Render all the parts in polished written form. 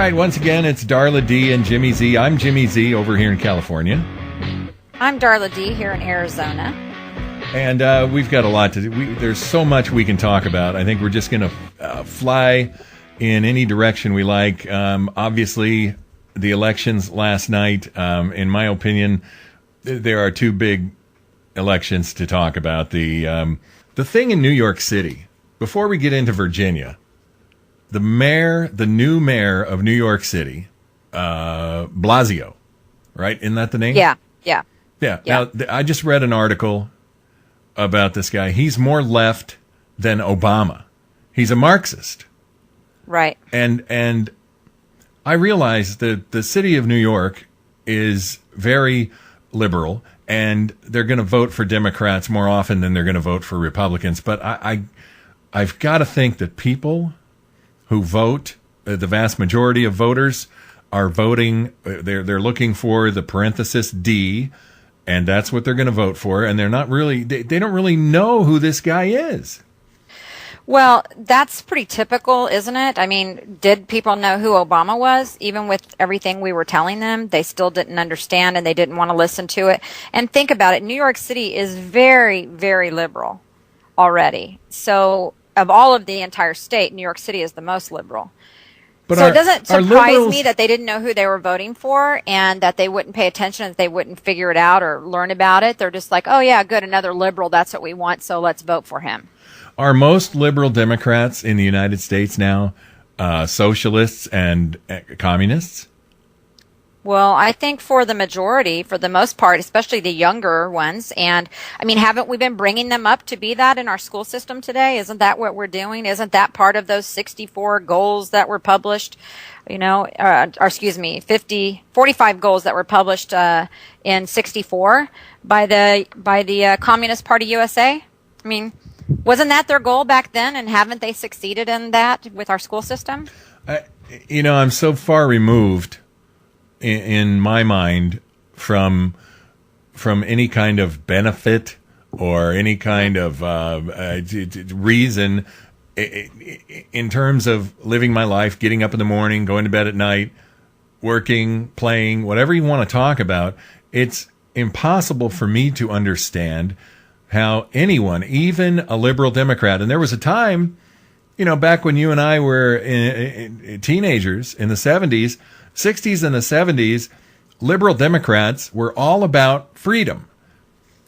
right, once again, it's Darla D and Jimmy Z. I'm Jimmy Z over here in California. I'm Darla D here in Arizona. And we've got a lot to do. There's so much we can talk about. I think we're just going to fly in any direction we like. Obviously, the elections last night, in my opinion, there are two big elections to talk about. The thing in New York City, before we get into Virginia, the new mayor of New York City, Blasio, right? Isn't that the name? Yeah. Now, I just read an article about this guy. He's more left than Obama. He's a Marxist. Right. And I realize that the city of New York is very liberal, and they're going to vote for Democrats more often than they're going to vote for Republicans. But I've got to think that people who vote, the vast majority of voters are voting, they're looking for the parenthesis D, and that's what they're going to vote for. And they're not really, they don't really know who this guy is. Well, that's pretty typical, isn't it? I mean, did people know who Obama was? Even with everything we were telling them, they still didn't understand and they didn't want to listen to it. And think about it. New York City is very, very liberal already. So of all of the entire state, New York City is the most liberal. But so it doesn't surprise me that they didn't know who they were voting for and that they wouldn't pay attention, that they wouldn't figure it out or learn about it. They're just like, oh, yeah, good, another liberal. That's what we want, so let's vote for him. Are most liberal Democrats in the United States now socialists and communists? Well, I think for the majority, for the most part, especially the younger ones, and I mean, haven't we been bringing them up to be that in our school system today? Isn't that what we're doing? Isn't that part of those 64 goals that were published? You know, 45 goals that were published in 64 by the Communist Party USA? I mean, wasn't that their goal back then, and haven't they succeeded in that with our school system? I'm so far removed in my mind from any kind of benefit or any kind of reason in terms of living my life, getting up in the morning, going to bed at night, working, playing, whatever you want to talk about. It's impossible for me to understand how anyone, even a liberal Democrat, and there was a time, back when you and I were teenagers in the 70s, 60s and the 70s, liberal Democrats were all about freedom.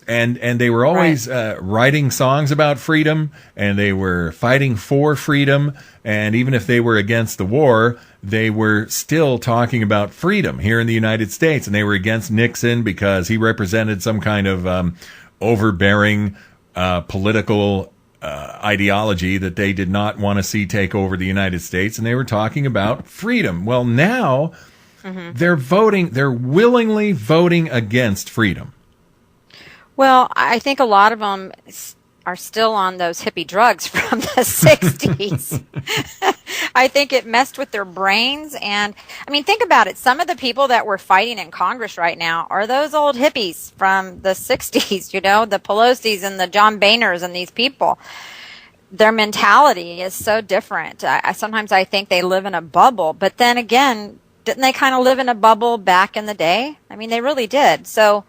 And they were always writing songs about freedom, and they were fighting for freedom. And even if they were against the war, they were still talking about freedom here in the United States. And they were against Nixon because he represented some kind of overbearing political ideology that they did not want to see take over the United States, and they were talking about freedom. Well, now they're willingly voting against freedom. Well, I think a lot of them are still on those hippie drugs from the 60s. I think it messed with their brains. And I mean, think about it. Some of the people that we're fighting in Congress right now are those old hippies from the 60s, the Pelosi's and the John Boehners and these people. Their mentality is so different. Sometimes I think they live in a bubble. But then again, didn't they kind of live in a bubble back in the day? I mean, they really did. So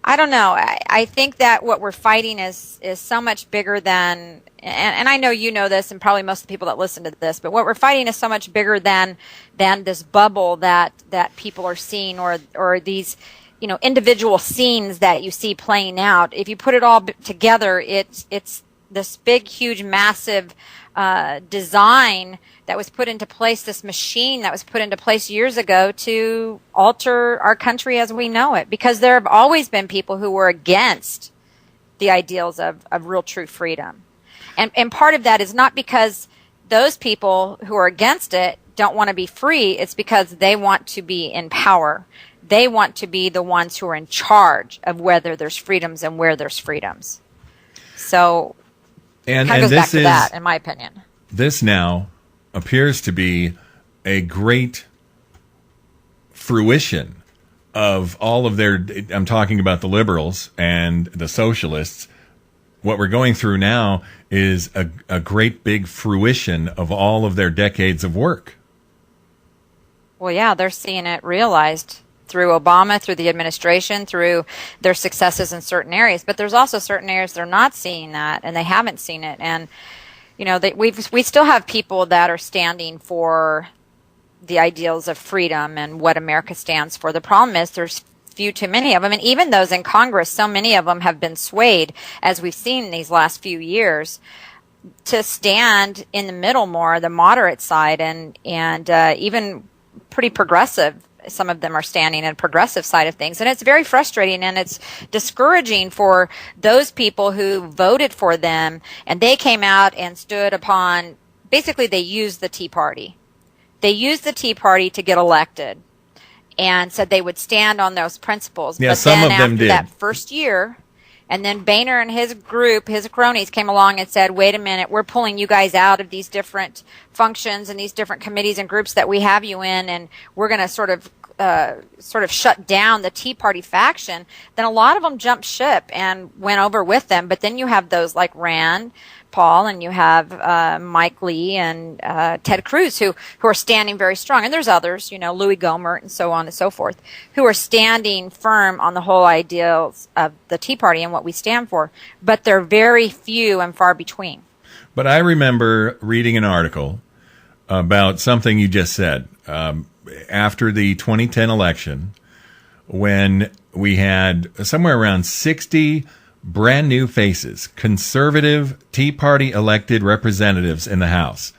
I don't know. I think that what we're fighting is so much bigger than, and I know you know this, and probably most of the people that listen to this, but what we're fighting is so much bigger than this bubble that people are seeing, or these, individual scenes that you see playing out. If you put it all together, it's this big, huge, massive design that was put into place, this machine that was put into place years ago to alter our country as we know it. Because there have always been people who were against the ideals of real true freedom. And part of that is not because those people who are against it don't want to be free. It's because they want to be in power. They want to be the ones who are in charge of whether there's freedoms and where there's freedoms. So it kind of goes back to that, in my opinion. This now appears to be a great fruition of all of their, I'm talking about the liberals and the socialists. What we're going through now is a great big fruition of all of their decades of work. Well, yeah, they're seeing it realized through Obama, through the administration, through their successes in certain areas. But there's also certain areas they're not seeing that, and they haven't seen it. And we still have people that are standing for the ideals of freedom and what America stands for. The problem is there's few too many of them, and even those in Congress, so many of them have been swayed, as we've seen in these last few years, to stand in the middle more, the moderate side, and even pretty progressive. Some of them are standing in the progressive side of things, and it's very frustrating, and it's discouraging for those people who voted for them, and they came out and stood upon, basically they used the Tea Party. They used the Tea Party to get elected and said they would stand on those principles. Yeah, but some then of them after did. that first year, and then Boehner and his group, his cronies, came along and said, wait a minute, we're pulling you guys out of these different functions and these different committees and groups that we have you in, and we're going to sort of shut down the Tea Party faction. Then a lot of them jumped ship and went over with them. But then you have those like Rand Paul, and you have Mike Lee and Ted Cruz who are standing very strong. And there's others, Louis Gohmert and so on and so forth, who are standing firm on the whole ideals of the Tea Party and what we stand for. But they're very few and far between. But I remember reading an article about something you just said. After the 2010 election, when we had somewhere around 60 brand new faces, conservative Tea Party elected representatives in the House.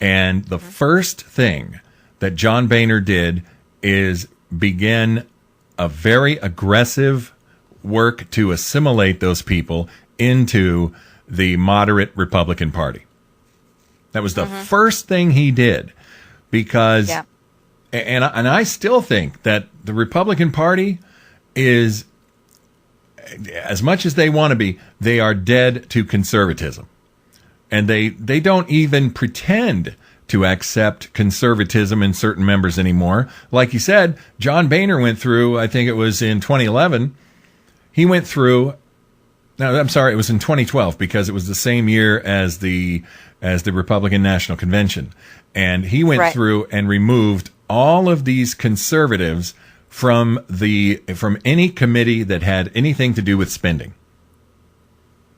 And the first thing that John Boehner did is begin a very aggressive work to assimilate those people into the moderate Republican Party. That was the first thing he did, because, and I still think that the Republican Party is, as much as they want to be, they are dead to conservatism. And they don't even pretend to accept conservatism in certain members anymore. Like you said, John Boehner went through, I think it was in 2011, he went through, no, I'm sorry, it was in 2012, because it was the same year as the Republican National Convention. And he went through and removed all of these conservatives from any committee that had anything to do with spending.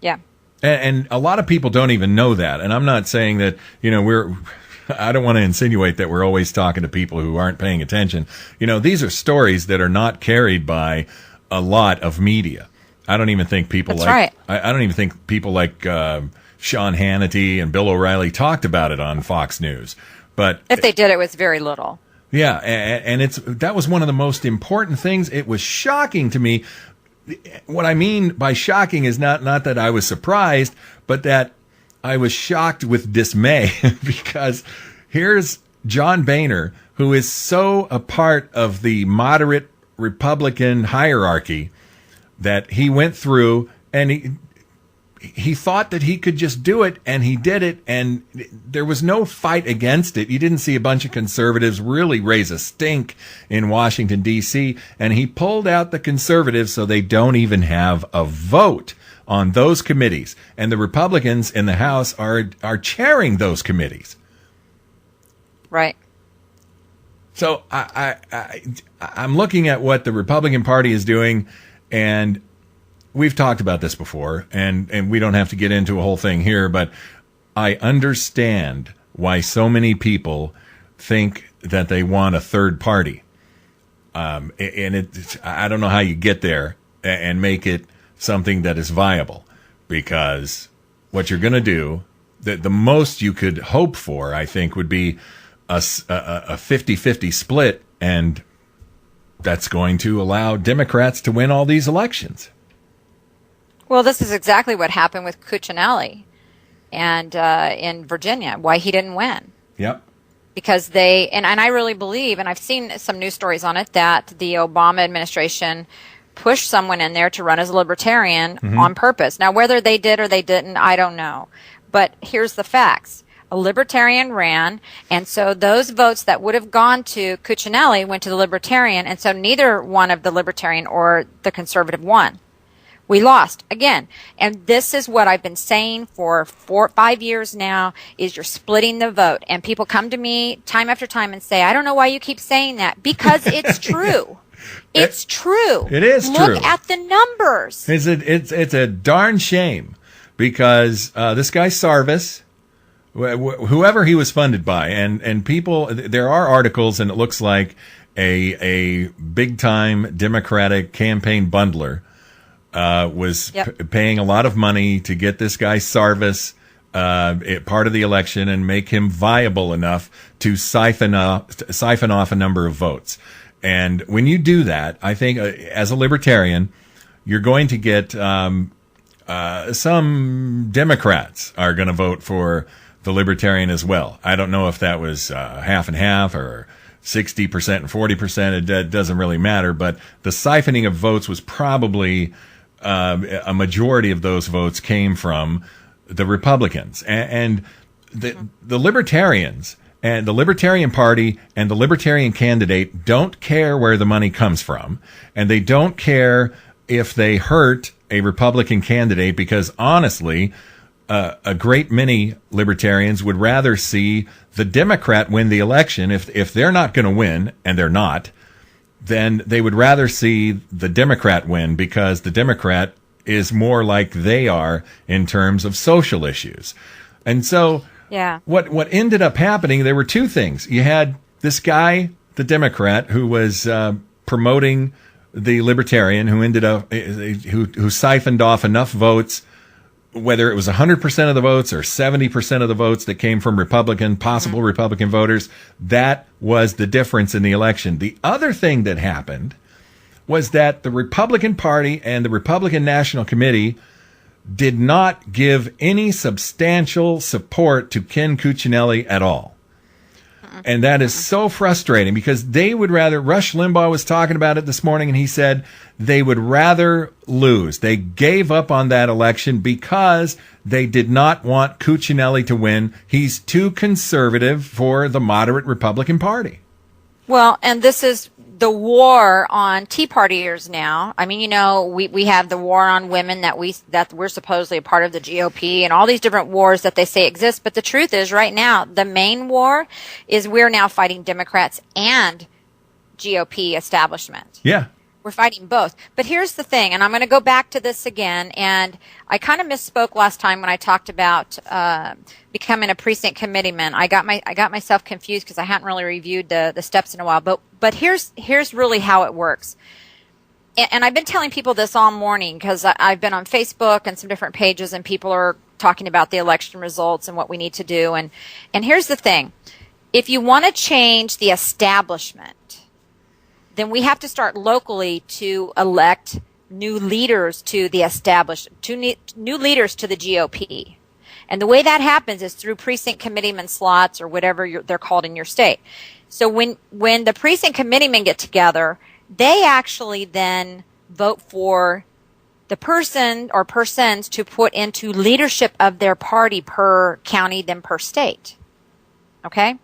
Yeah. And a lot of people don't even know that. And I'm not saying that, I don't want to insinuate that we're always talking to people who aren't paying attention. These are stories that are not carried by a lot of media. I don't even think people I don't even think people like Sean Hannity and Bill O'Reilly talked about it on Fox News. But if they did, it was very little. Yeah, and that was one of the most important things. It was shocking to me. What I mean by shocking is not that I was surprised, but that I was shocked with dismay, because here's John Boehner, who is so a part of the moderate Republican hierarchy, that he went through and he thought that he could just do it, and he did it, and there was no fight against it. You didn't see a bunch of conservatives really raise a stink in Washington, D.C., and he pulled out the conservatives so they don't even have a vote on those committees. And the Republicans in the House are chairing those committees. Right. So I'm looking at what the Republican Party is doing, and we've talked about this before, and we don't have to get into a whole thing here, but I understand why so many people think that they want a third party. And I don't know how you get there and make it something that is viable, because what you're going to do, the most you could hope for, I think, would be a 50-50 split, and that's going to allow Democrats to win all these elections. Well, this is exactly what happened with Cuccinelli and in Virginia, why he didn't win. Yep. Because and I really believe, and I've seen some news stories on it, that the Obama administration pushed someone in there to run as a libertarian on purpose. Now, whether they did or they didn't, I don't know. But here's the facts. A libertarian ran, and so those votes that would have gone to Cuccinelli went to the libertarian, and so neither one of the libertarian or the conservative won. We lost again. And this is what I've been saying for 5 years now, is you're splitting the vote. And people come to me time after time and say, I don't know why you keep saying that. Because it's true. It's true. It is true. Look at the numbers. It's a darn shame, because this guy Sarvis, whoever he was funded by, and people, there are articles, and it looks like a big time Democratic campaign bundler was paying a lot of money to get this guy Sarvis part of the election and make him viable enough to siphon off a number of votes. And when you do that, I think as a libertarian, you're going to get some Democrats are going to vote for the libertarian as well. I don't know if that was half and half or 60% and 40%. It doesn't really matter. But the siphoning of votes was probably a majority of those votes came from the Republicans. And the libertarians and the Libertarian Party and the Libertarian candidate don't care where the money comes from. And they don't care if they hurt a Republican candidate, because honestly, a great many libertarians would rather see the Democrat win the election. If they're not going to win, and they're not, then they would rather see the Democrat win, because the Democrat is more like they are in terms of social issues. And so what ended up happening, there were two things. You had this guy, the Democrat, who was promoting the libertarian, who ended up who siphoned off enough votes, whether it was 100% of the votes or 70% of the votes that came from possible Republican voters. That was the difference in the election. The other thing that happened was that the Republican Party and the Republican National Committee did not give any substantial support to Ken Cuccinelli at all. And that is so frustrating, because they would rather, Rush Limbaugh was talking about it this morning, and he said they would rather lose. They gave up on that election because they did not want Cuccinelli to win. He's too conservative for the moderate Republican Party. Well, and this is the war on Tea Partiers now. I mean, we have the war on women that we're supposedly a part of the GOP, and all these different wars that they say exist. But the truth is, right now, the main war is we're now fighting Democrats and GOP establishment. Yeah. We're fighting both. But here's the thing, and I'm going to go back to this again, and I kind of misspoke last time when I talked about becoming a precinct committeeman. I got myself confused because I hadn't really reviewed the steps in a while. But here's really how it works. And I've been telling people this all morning, because I've been on Facebook and some different pages, and people are talking about the election results and what we need to do. And here's the thing. If you want to change the establishment, then we have to start locally to elect new leaders to the new leaders to the GOP. And the way that happens is through precinct committeeman slots, or whatever they're called in your state. So when the precinct committeemen get together, they actually then vote for the person or persons to put into leadership of their party per county, then per state. Okay?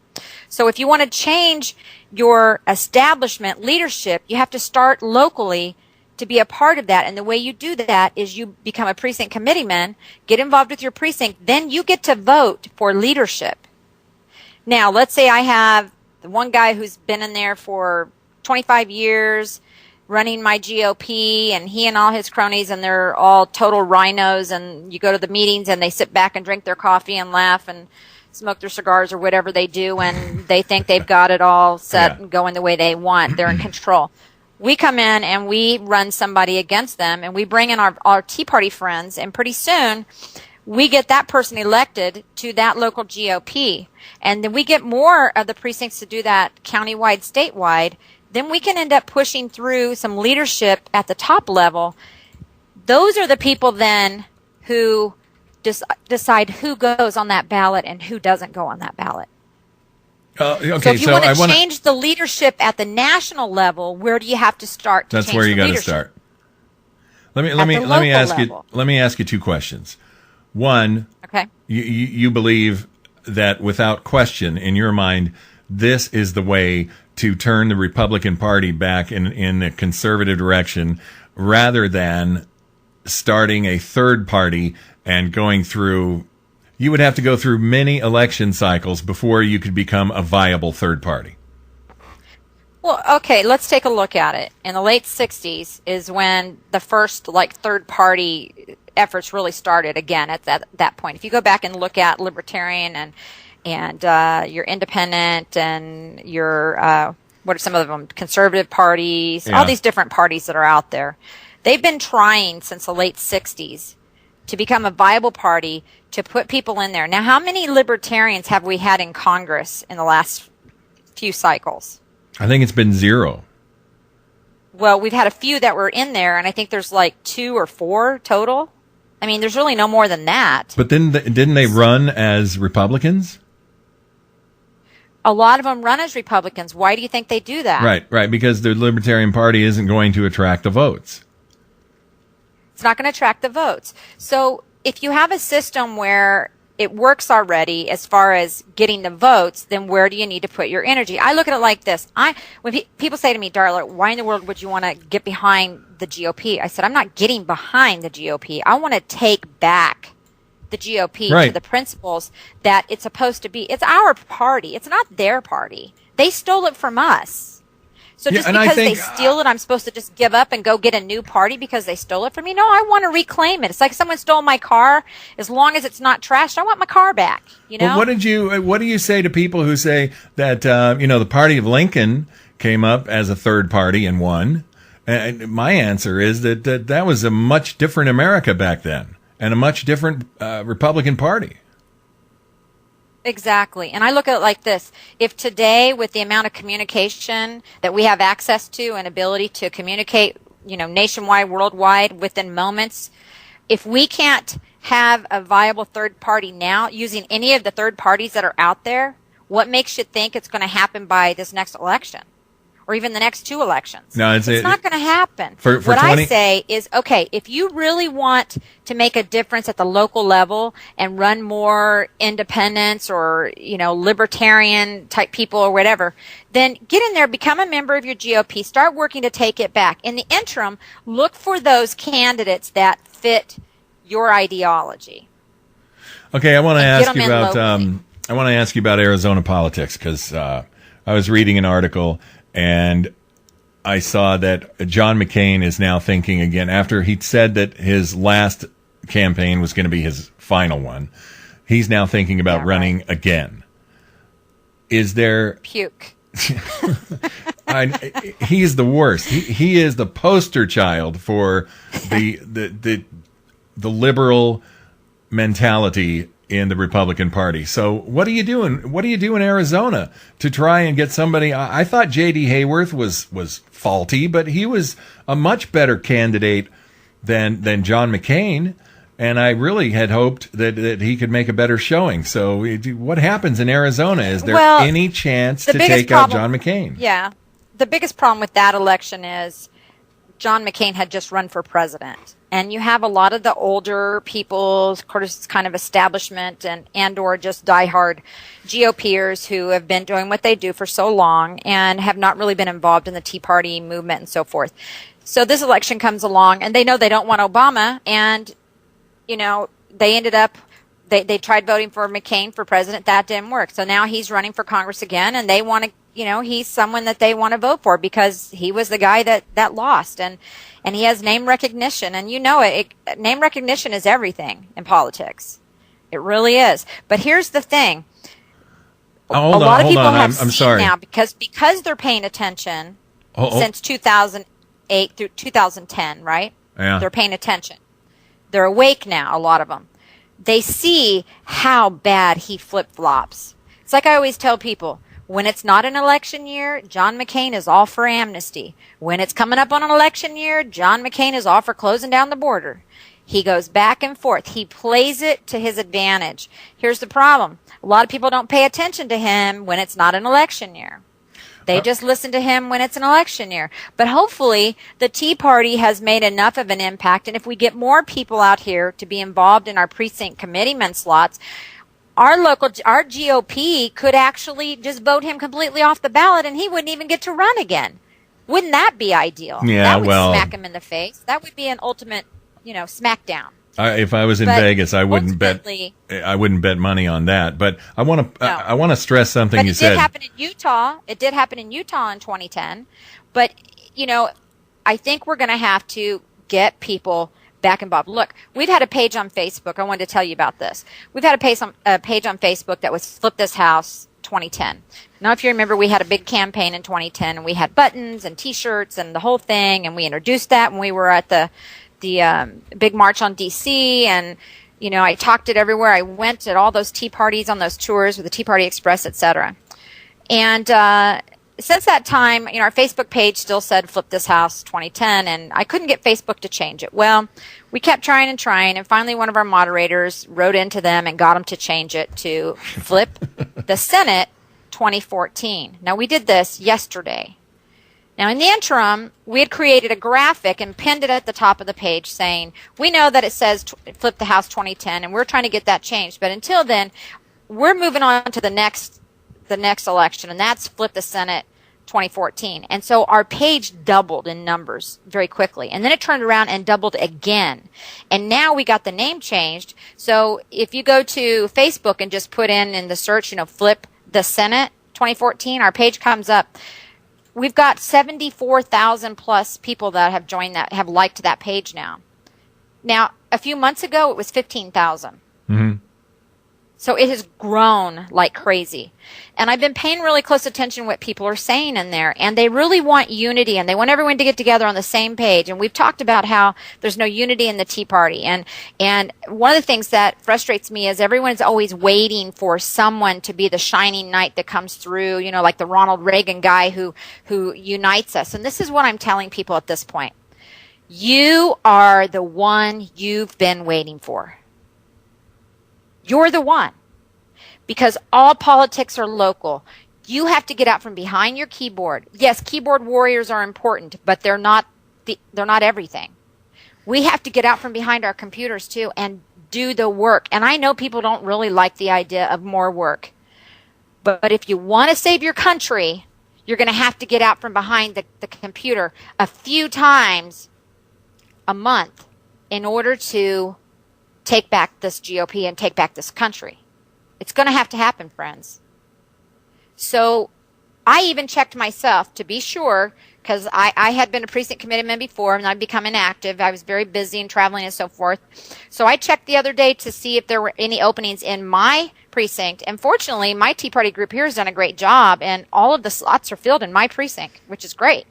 So if you want to change your establishment leadership, you have to start locally to be a part of that. And the way you do that is you become a precinct committeeman, get involved with your precinct, then you get to vote for leadership. Now, let's say I have the one guy who's been in there for 25 years running my GOP, and he and all his cronies, and they're all total rhinos, and you go to the meetings and they sit back and drink their coffee and laugh and smoke their cigars or whatever they do, and they think they've got it all set and going the way they want. They're in control. We come in and we run somebody against them, and we bring in our Tea Party friends, and pretty soon we get that person elected to that local GOP. And then we get more of the precincts to do that countywide, statewide. Then we can end up pushing through some leadership at the top level. Those are the people then who decide who goes on that ballot and who doesn't go on that ballot. Okay, so if you want to change the leadership at the national level, where do you have to start? That's where you got to start. Let me ask you two questions. One, okay, you believe that without question in your mind, this is the way to turn the Republican Party back in a conservative direction, rather than starting a third party and going through. You would have to go through many election cycles before you could become a viable third party. Well, okay, let's take a look at it. In the late 60s is when the first third party efforts really started again at that point. If you go back and look at libertarian and your independent and your what are some of them, conservative parties, all these different parties that are out there. They've been trying since the late 60s to become a viable party, to put people in there. Now, how many libertarians have we had in Congress in the last few cycles? I think it's been 0. Well, we've had a few that were in there, and I think there's 2 or 4 total. I mean, there's really no more than that. But then didn't they run as Republicans? A lot of them run as Republicans. Why do you think they do that? Right, because the Libertarian Party isn't going to attract the votes. It's not going to attract the votes. So if you have a system where it works already as far as getting the votes, then where do you need to put your energy? I look at it like this. When people say to me, Darla, why in the world would you want to get behind the GOP? I said, I'm not getting behind the GOP. I want to take back the GOP to the principles that it's supposed to be. It's our party. It's not their party. They stole it from us. So just because they steal it, I'm supposed to just give up and go get a new party because they stole it from me? No, I want to reclaim it. It's like someone stole my car. As long as it's not trashed, I want my car back. You know. Well, what do you say to people who say that the party of Lincoln came up as a third party and won? And my answer is that was a much different America back then, and a much different Republican Party. Exactly. And I look at it like this. If today, with the amount of communication that we have access to and ability to communicate, nationwide, worldwide, within moments, if we can't have a viable third party now using any of the third parties that are out there, what makes you think it's going to happen by this next election? Or even the next 2 elections. No, it's not going to happen. For what 20... I say is, okay, if you really want to make a difference at the local level and run more independents or, libertarian type people or whatever, then get in there, become a member of your GOP, start working to take it back. In the interim, look for those candidates that fit your ideology. Okay, I want to ask you about Arizona politics because I was reading an article. And I saw that John McCain is now thinking again, after he said that his last campaign was going to be his final one, he's now thinking about running again. Is there... Puke. He's the worst. He is the poster child for the liberal mentality in the Republican Party. So what are you doing? What do you do in Arizona to try and get somebody? I thought J.D. Hayworth was faulty, but he was a much better candidate than John McCain, and I really had hoped that he could make a better showing. So what happens in Arizona? Is there any chance to take out John McCain? Yeah. The biggest problem with that election is John McCain had just run for president. And you have a lot of the older people, of course, kind of establishment and or just diehard GOPers who have been doing what they do for so long and have not really been involved in the Tea Party movement and so forth. So this election comes along, and they know they don't want Obama, and, they ended up, they tried voting for McCain for president. That didn't work. So now he's running for Congress again, and they want to, he's someone that they want to vote for because he was the guy that lost. And he has name recognition, and name recognition is everything in politics. It really is. But here's the thing. A lot of people have seen now, because they're paying attention since 2008 through 2010, right? Yeah. They're paying attention. They're awake now, a lot of them. They see how bad he flip-flops. It's like I always tell people, when it's not an election year, John McCain is all for amnesty. When it's coming up on an election year, John McCain is all for closing down the border. He goes back and forth. He plays it to his advantage. Here's the problem. A lot of people don't pay attention to him when it's not an election year. They just listen to him when it's an election year. But hopefully, the Tea Party has made enough of an impact, and if we get more people out here to be involved in our precinct committeeman slots, our GOP could actually just vote him completely off the ballot, and he wouldn't even get to run again. Wouldn't that be ideal? Yeah, that would smack him in the face. That would be an ultimate smackdown. If I was in But Vegas, I wouldn't bet. ultimately- I wouldn't bet money on that. But I want to. No. I want to stress something But you it said. did happen in Utah. It did happen in Utah in 2010. But, I think we're going to have to get people back involved. Look, we've had a page on Facebook. I wanted to tell you about this. We've had a page on Facebook that was Flip This House 2010. Now, if you remember, we had a big campaign in 2010, and we had buttons and T-shirts and the whole thing, and we introduced that when we were at the big march on D.C., and I talked it everywhere. I went at all those tea parties on those tours with the Tea Party Express, etc. And since that time, our Facebook page still said Flip This House 2010, and I couldn't get Facebook to change it. Well, we kept trying, and finally one of our moderators wrote into them and got them to change it to Flip the Senate 2014. Now, we did this yesterday. Now, in the interim, we had created a graphic and pinned it at the top of the page saying, we know that it says Flip the House 2010, and we're trying to get that changed. But until then, we're moving on to the next election, and that's Flip the Senate 2014. And so our page doubled in numbers very quickly. And then it turned around and doubled again. And now we got the name changed. So if you go to Facebook and just put in the search, Flip the Senate 2014, our page comes up. We've got 74,000 plus people that have joined that, have liked that page now. Now, a few months ago, it was 15,000. Mm-hmm. So it has grown like crazy. And I've been paying really close attention to what people are saying in there. And they really want unity, and they want everyone to get together on the same page. And we've talked about how there's no unity in the Tea Party. And one of the things that frustrates me is everyone's always waiting for someone to be the shining knight that comes through, like the Ronald Reagan guy who unites us. And this is what I'm telling people at this point. You are the one you've been waiting for. You're the one. Because all politics are local. You have to get out from behind your keyboard. Yes, keyboard warriors are important, but they're not everything. We have to get out from behind our computers too and do the work. And I know people don't really like the idea of more work. But if you want to save your country, you're going to have to get out from behind the computer a few times a month in order to take back this GOP and take back this country. It's going to have to happen, friends. So I even checked myself to be sure, because I had been a precinct committeeman before, and I'd become inactive. I was very busy and traveling and so forth. So I checked the other day to see if there were any openings in my precinct. And fortunately, my Tea Party group here has done a great job, and all of the slots are filled in my precinct, which is great.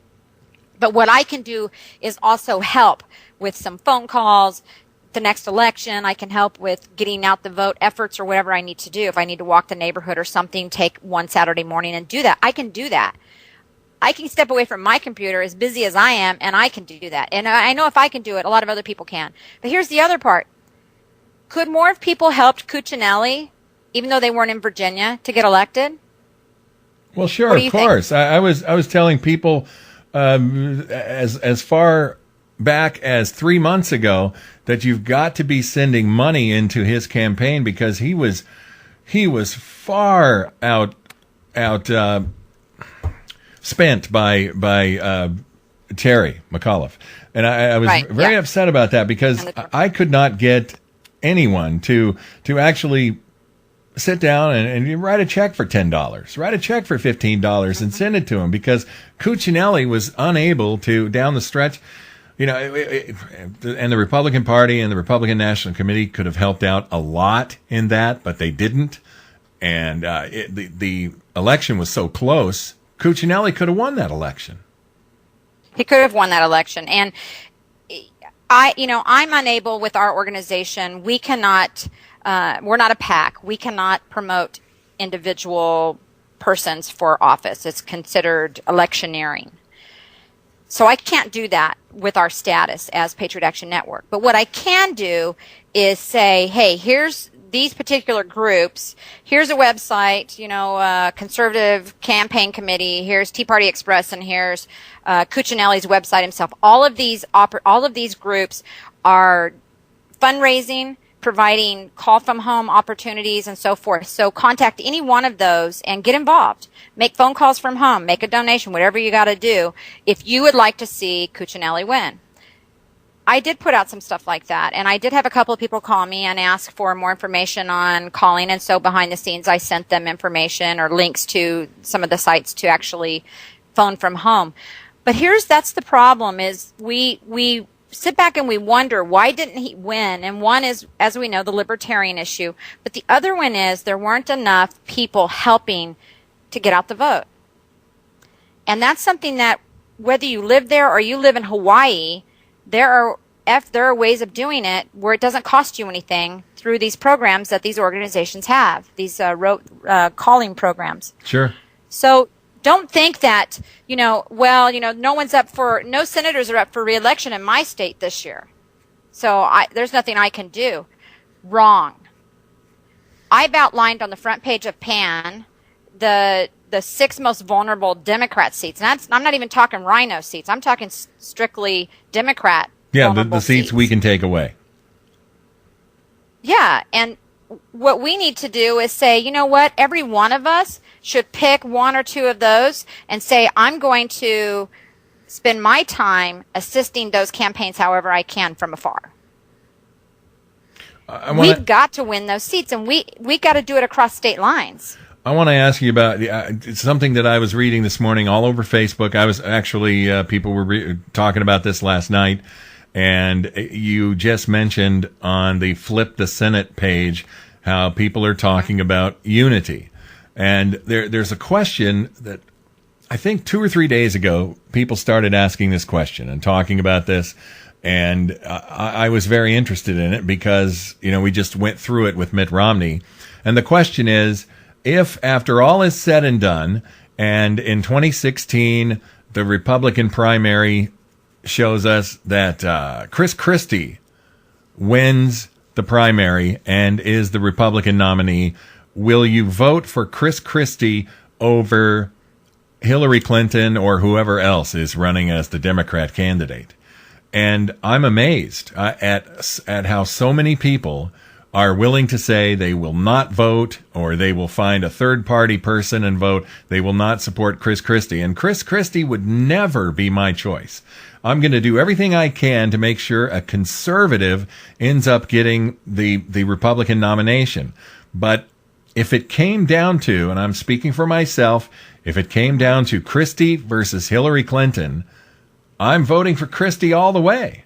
But what I can do is also help with some phone calls. The next election, I can help with getting out the vote efforts or whatever I need to do. If I need to walk the neighborhood or something, take one Saturday morning and do that. I can do that. I can step away from my computer as busy as I am, and I can do that. And I know if I can do it, a lot of other people can. But here's the other part. Could more have people helped Cuccinelli, even though they weren't in Virginia, to get elected? Well, sure, of course. I was telling people as far back as 3 months ago that you've got to be sending money into his campaign, because he was far out spent by Terry McAuliffe, and I was very upset about that, because I could not get anyone to actually sit down and write a check for $10, write a check for $15 and send it to him, because Cuccinelli was unable to, down the stretch. And the Republican Party and the Republican National Committee could have helped out a lot in that, but they didn't. And the election was so close, Cuccinelli could have won that election. He could have won that election. And I'm unable with our organization. We cannot, we're not a PAC. We cannot promote individual persons for office. It's considered electioneering. So I can't do that with our status as Patriot Action Network. But what I can do is say, hey, here's these particular groups. Here's a website, Conservative Campaign Committee. Here's Tea Party Express, and here's Cuccinelli's website himself. All of these groups are fundraising, providing call from home opportunities, and so forth. So contact any one of those and get involved. Make phone calls from home, make a donation, whatever you got to do if you would like to see Cuccinelli win. I did put out some stuff like that, and I did have a couple of people call me and ask for more information on calling, and so behind the scenes I sent them information or links to some of the sites to actually phone from home. But that's the problem is we sit back and we wonder, why didn't he win? And one is, as we know, the libertarian issue, but the other one is there weren't enough people helping to get out the vote. And that's something that whether you live there or you live in Hawaii, there are ways of doing it where it doesn't cost you anything through these programs that these organizations have, these calling programs. Sure. So don't think that, no senators are up for re-election in my state this year. So there's nothing I can do. Wrong. I've outlined on the front page of PAN the 6 most vulnerable Democrat seats. And I'm not even talking rhino seats. I'm talking strictly Democrat. Yeah, the seats we can take away. Yeah, and what we need to do is say, you know what, every one of us should pick 1 or 2 of those and say, I'm going to spend my time assisting those campaigns however I can from afar. We've got to win those seats, and we got to do it across state lines. I want to ask you about something that I was reading this morning all over Facebook. I was actually, people were talking about this last night, and you just mentioned on the Flip the Senate page how people are talking about unity. And there's a question that I think 2 or 3 days ago, people started asking this question and talking about this. And I was very interested in it because, we just went through it with Mitt Romney. And the question is, if after all is said and done, and in 2016, the Republican primary shows us that Chris Christie wins the primary and is the Republican nominee, will you vote for Chris Christie over Hillary Clinton or whoever else is running as the Democrat candidate? And I'm amazed at how so many people are willing to say they will not vote, or they will find a third-party person and vote. They will not support Chris Christie. And Chris Christie would never be my choice. I'm going to do everything I can to make sure a conservative ends up getting the Republican nomination. But if it came down to, and I'm speaking for myself, if it came down to Christie versus Hillary Clinton, I'm voting for Christie all the way.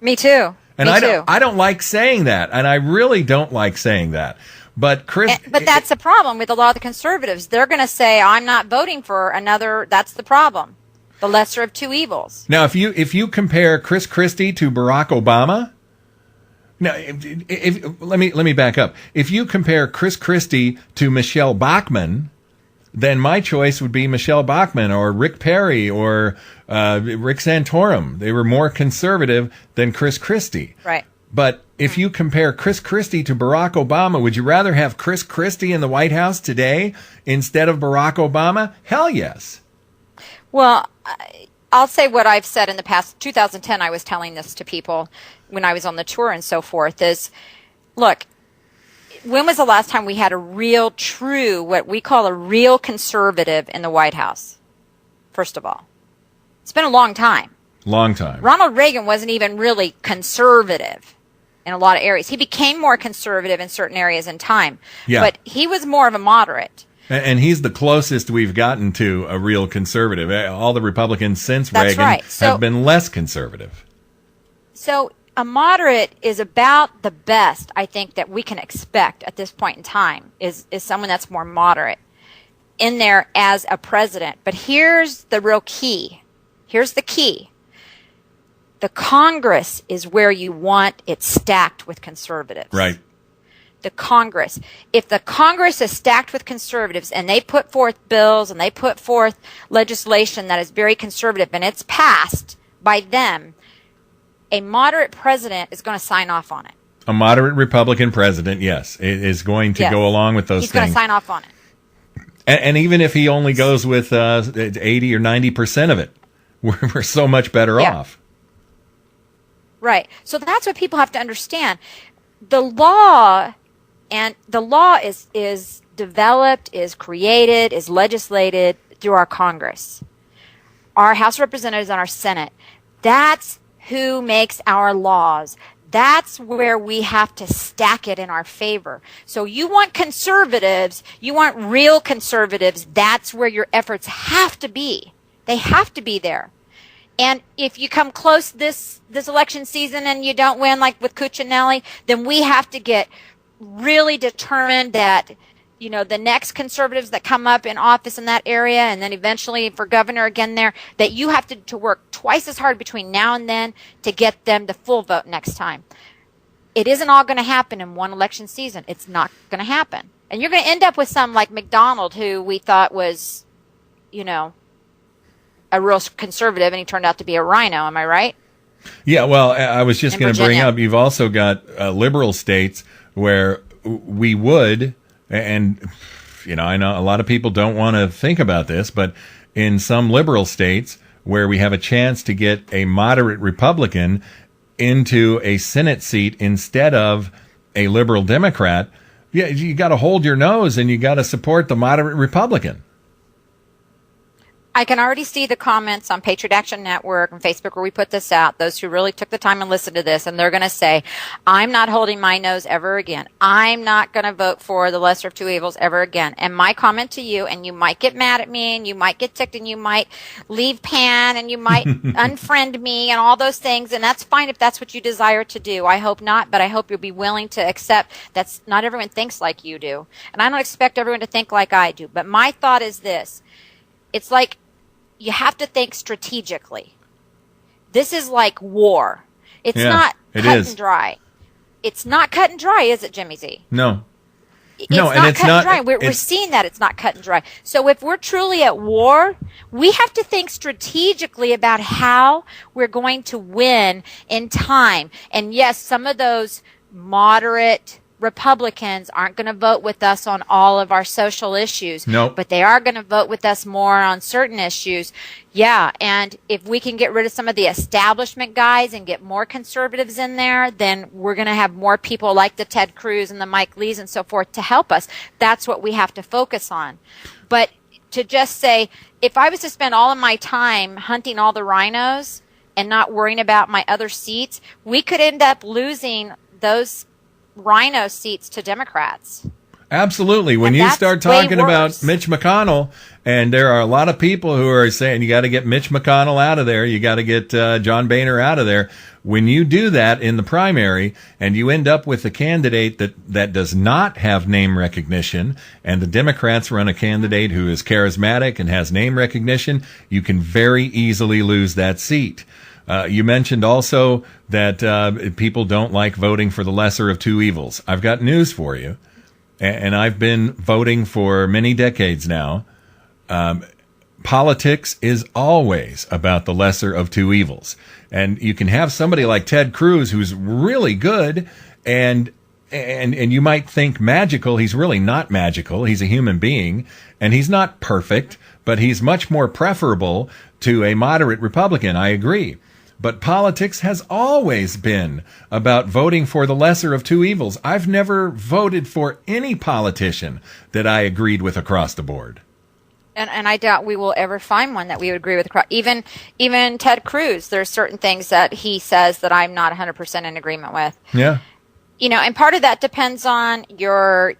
Me too. And I don't like saying that, and I really don't like saying that. But but that's the problem with a lot of the conservatives. They're going to say, "I'm not voting for another." That's the problem, the lesser of two evils. Now, if you compare Chris Christie to Barack Obama, now let me back up. If you compare Chris Christie to Michelle Bachmann, then my choice would be Michelle Bachmann or Rick Perry or Rick Santorum. They were more conservative than Chris Christie. Right. But if you compare Chris Christie to Barack Obama, would you rather have Chris Christie in the White House today instead of Barack Obama? Hell yes. Well, I'll say what I've said in the past. 2010, I was telling this to people when I was on the tour and so forth is, look, when was the last time we had a real, true, what we call a real conservative in the White House? First of all, it's been a long time. Long time. Ronald Reagan wasn't even really conservative in a lot of areas. He became more conservative in certain areas in time. Yeah. But he was more of a moderate. And he's the closest we've gotten to a real conservative. All the Republicans since Reagan have been less conservative. So a moderate is about the best, I think, that we can expect at this point in time, is someone that's more moderate in there as a president. But here's the real key. Here's the key. The Congress is where you want it stacked with conservatives. Right. The Congress. If the Congress is stacked with conservatives and they put forth bills and they put forth legislation that is very conservative and it's passed by them, a moderate president is going to sign off on it. A moderate Republican president, yes, is going to go along with those things. He's going to sign off on it. And even if he only goes with 80 or 90% of it, we're so much better off. Right. So that's what people have to understand. The law is developed, is created, is legislated through our Congress, our House of Representatives and our Senate. That's who makes our laws. That's where we have to stack it in our favor. So you want conservatives, you want real conservatives, that's where your efforts have to be. They have to be there. And if you come close this election season and you don't win, like with Cuccinelli, then we have to get really determined that, you know, the next conservatives that come up in office in that area, and then eventually for governor again there, that you have to work twice as hard between now and then to get them the full vote next time. It isn't all going to happen in one election season. It's not going to happen. And you're going to end up with some like McDonald, who we thought was, you know, a real conservative, and he turned out to be a rhino. Am I right? Yeah, well, I was just going to bring up, you've also got liberal states where we would, and, you know, I know a lot of people don't want to think about this, but in some liberal states where we have a chance to get a moderate Republican into a Senate seat instead of a liberal Democrat, yeah, you got to hold your nose and you got to support the moderate Republican. I can already see the comments on Patriot Action Network and Facebook where we put this out, those who really took the time and listened to this, and they're going to say, I'm not holding my nose ever again. I'm not going to vote for the lesser of two evils ever again. And my comment to you, and you might get mad at me, and you might get ticked, and you might leave Pan, and you might unfriend me, and all those things, and that's fine if that's what you desire to do. I hope not, but I hope you'll be willing to accept that not everyone thinks like you do. And I don't expect everyone to think like I do. But my thought is this. It's like, you have to think strategically. This is like war. It's not cut and dry. It's not cut and dry, is it, Jimmy Z? No. It's not cut and dry. We're seeing that it's not cut and dry. So if we're truly at war, we have to think strategically about how we're going to win in time. And yes, some of those moderate Republicans aren't going to vote with us on all of our social issues. Nope. But they are going to vote with us more on certain issues. Yeah, and if we can get rid of some of the establishment guys and get more conservatives in there, then we're going to have more people like the Ted Cruz and the Mike Lees and so forth to help us. That's what we have to focus on. But to just say, if I was to spend all of my time hunting all the rhinos and not worrying about my other seats, we could end up losing those rhino seats to Democrats. Absolutely. When you start talking about Mitch McConnell, and there are a lot of people who are saying you got to get Mitch McConnell out of there, you got to get John Boehner out of there. When you do that in the primary and you end up with a candidate that does not have name recognition, and the Democrats run a candidate who is charismatic and has name recognition, you can very easily lose that seat. You mentioned also that people don't like voting for the lesser of two evils. I've got news for you, and I've been voting for many decades now. Politics is always about the lesser of two evils. And you can have somebody like Ted Cruz who's really good and you might think magical. He's really not magical. He's a human being, and he's not perfect, but he's much more preferable to a moderate Republican. I agree. But politics has always been about voting for the lesser of two evils. I've never voted for any politician that I agreed with across the board. And I doubt we will ever find one that we would agree with. Even Ted Cruz, there's certain things that he says that I'm not 100% in agreement with. Yeah. You know, and part of that depends on your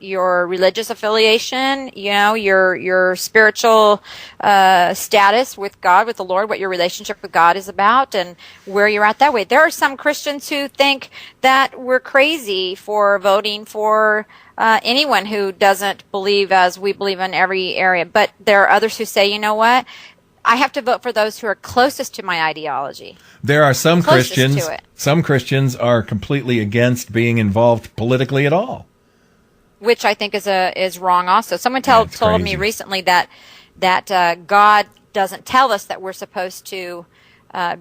religious affiliation, you know, your spiritual status with God, with the Lord, what your relationship with God is about, and where you're at that way. There are some Christians who think that we're crazy for voting for anyone who doesn't believe as we believe in every area. But there are others who say, you know what? I have to vote for those who are closest to my ideology. There are some Christians. Some Christians are completely against being involved politically at all, which I think is wrong. Also, someone told me recently that God doesn't tell us that we're supposed to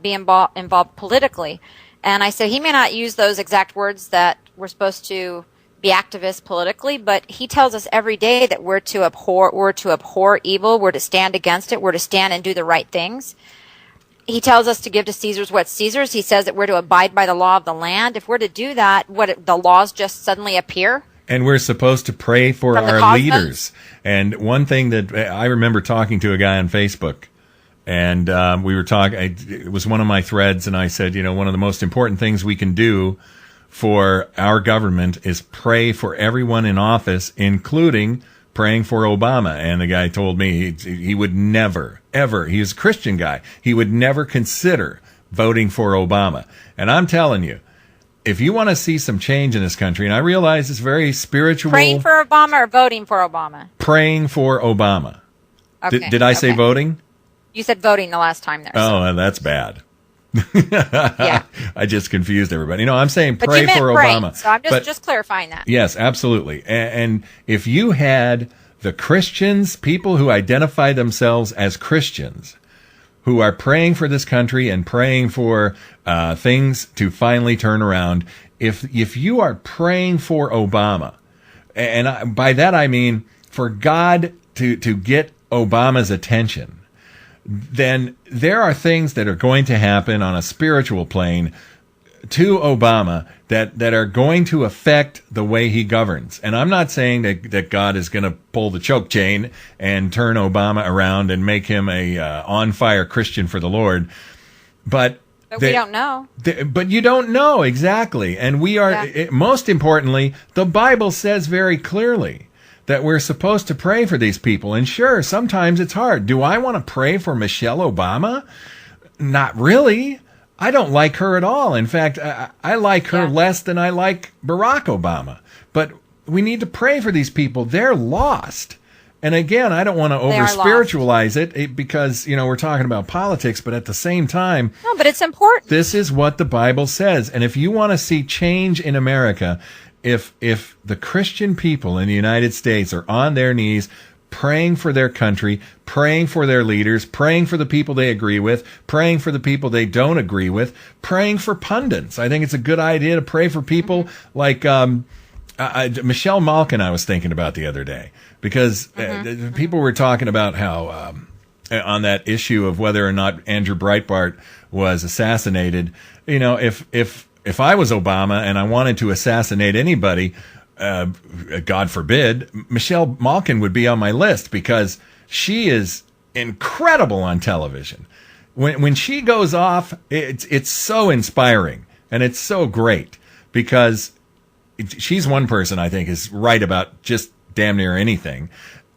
be involved politically, and I said he may not use those exact words that we're supposed to be activists politically, but he tells us every day that we're to abhor evil, we're to stand against it, we're to stand and do the right things. He tells us to give to Caesar's what's Caesar's. He says that we're to abide by the law of the land. If we're to do that, the laws just suddenly appear? And we're supposed to pray for our leaders. And one thing that I remember talking to a guy on Facebook, And we were talking. It was one of my threads, and I said, one of the most important things we can do for our government is pray for everyone in office, including praying for Obama. And the guy told me he would never, ever, he was a Christian guy, he would never consider voting for Obama. And I'm telling you, if you want to see some change in this country, and I realize it's very spiritual. Praying for Obama or voting for Obama? Praying for Obama. Okay. Did I say voting? You said voting the last time there. Oh, that's bad. Yeah. I just confused everybody. I'm saying But pray you meant for praying, Obama. so I'm just clarifying that. Yes, absolutely. And if you had the Christians, people who identify themselves as Christians, who are praying for this country and praying for things to finally turn around, if you are praying for Obama, and by that I mean for God to get Obama's attention, then there are things that are going to happen on a spiritual plane to Obama that are going to affect the way he governs. And I'm not saying that God is going to pull the choke chain and turn Obama around and make him a on-fire Christian for the Lord. But we don't know. But you don't know, exactly. And we are, most importantly, the Bible says very clearly that we're supposed to pray for these people. And sure, sometimes it's hard. Do I want to pray for Michelle Obama? Not really. I don't like her at all. In fact, I like her less than I like Barack Obama. But we need to pray for these people. They're lost. And again, I don't want to over-spiritualize it because, we're talking about politics, but at the same time... No, but it's important. This is what the Bible says. And if you want to see change in America, if the Christian people in the United States are on their knees praying for their country, praying for their leaders, praying for the people they agree with, praying for the people they don't agree with, praying for pundits. I think it's a good idea to pray for people like Michelle Malkin I was thinking about the other day, because people were talking about how on that issue of whether or not Andrew Breitbart was assassinated, if I was Obama and I wanted to assassinate anybody, God forbid, Michelle Malkin would be on my list because she is incredible on television. When she goes off, it's so inspiring and it's so great because she's one person I think is right about just damn near anything.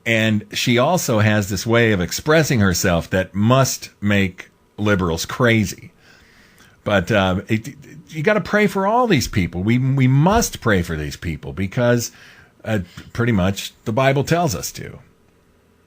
And she also has this way of expressing herself that must make liberals crazy. But you got to pray for all these people. We must pray for these people because pretty much the Bible tells us to.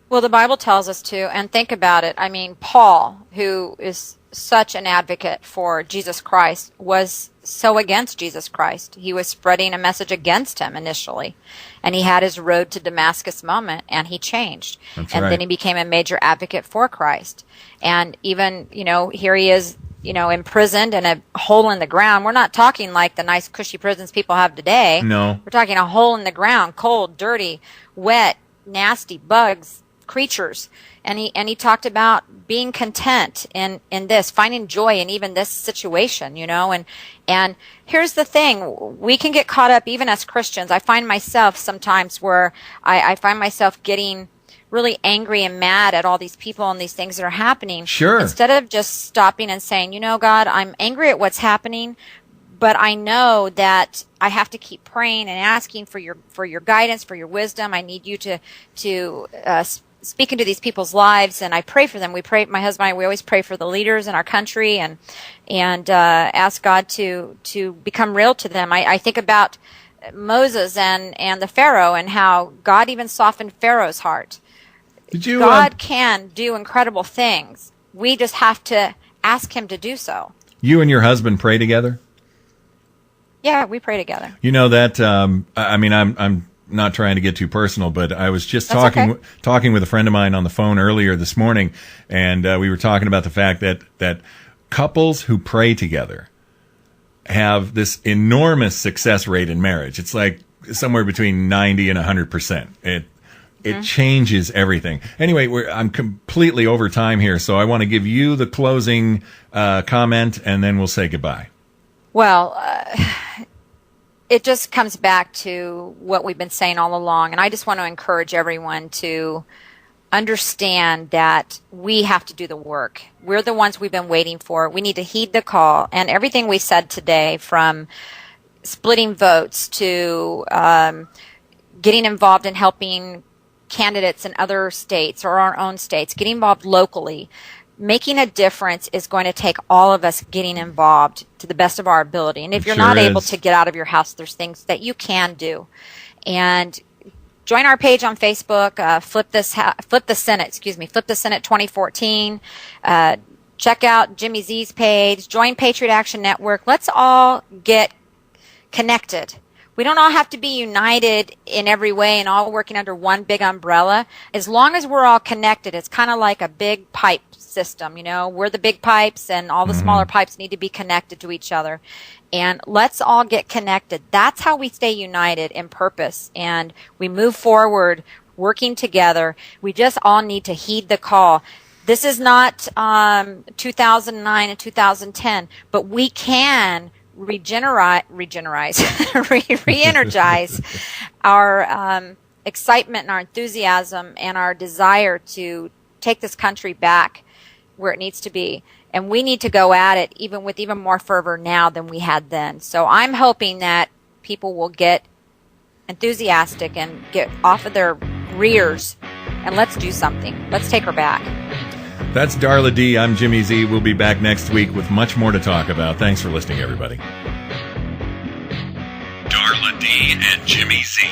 Well, the Bible tells us to, and think about it. I mean, Paul, who is such an advocate for Jesus Christ, was so against Jesus Christ. He was spreading a message against him initially, and he had his road to Damascus moment, and he changed. That's and right. Then he became a major advocate for Christ. And even, here he is, imprisoned in a hole in the ground. We're not talking like the nice cushy prisons people have today. No. We're talking a hole in the ground, cold, dirty, wet, nasty bugs, creatures. And he talked about being content in this, finding joy in even this situation, and here's the thing. We can get caught up even as Christians. I find myself sometimes where I find myself getting really angry and mad at all these people and these things that are happening. Sure. Instead of just stopping and saying, God, I'm angry at what's happening, but I know that I have to keep praying and asking for your guidance, for your wisdom. I need you to speak into these people's lives, and I pray for them. We pray, my husband and I, we always pray for the leaders in our country and ask God to become real to them. I think about Moses and the Pharaoh and how God even softened Pharaoh's heart. God can do incredible things. We just have to ask him to do so. You and your husband pray together? Yeah, we pray together. That, I'm not trying to get too personal, but I was just talking with a friend of mine on the phone earlier this morning, and we were talking about the fact that couples who pray together have this enormous success rate in marriage. It's like somewhere between 90 and 100%. It changes everything. Anyway, I'm completely over time here, so I want to give you the closing comment, and then we'll say goodbye. Well, it just comes back to what we've been saying all along, and I just want to encourage everyone to understand that we have to do the work. We're the ones we've been waiting for. We need to heed the call. And everything we said today, from splitting votes to getting involved in helping candidates in other states or our own states, getting involved locally, making a difference, is going to take all of us getting involved to the best of our ability. And if you're not able to get out of your house, there's things that you can do. And join our page on Facebook, Flip the Senate 2014. Check out Jimmy Z's page. Join Patriot Action Network. Let's all get connected. We don't all have to be united in every way and all working under one big umbrella. As long as we're all connected, it's kind of like a big pipe system. We're the big pipes, and all the smaller pipes need to be connected to each other. And let's all get connected. That's how we stay united in purpose, and we move forward working together. We just all need to heed the call. This is not 2009 and 2010, but we can re-energize our excitement and our enthusiasm and our desire to take this country back where it needs to be. And we need to go at it with even more fervor now than we had then. So I'm hoping that people will get enthusiastic and get off of their rears, and let's do something. Let's take her back. That's Darla D. I'm Jimmy Z. We'll be back next week with much more to talk about. Thanks for listening, everybody. Darla D. and Jimmy Z.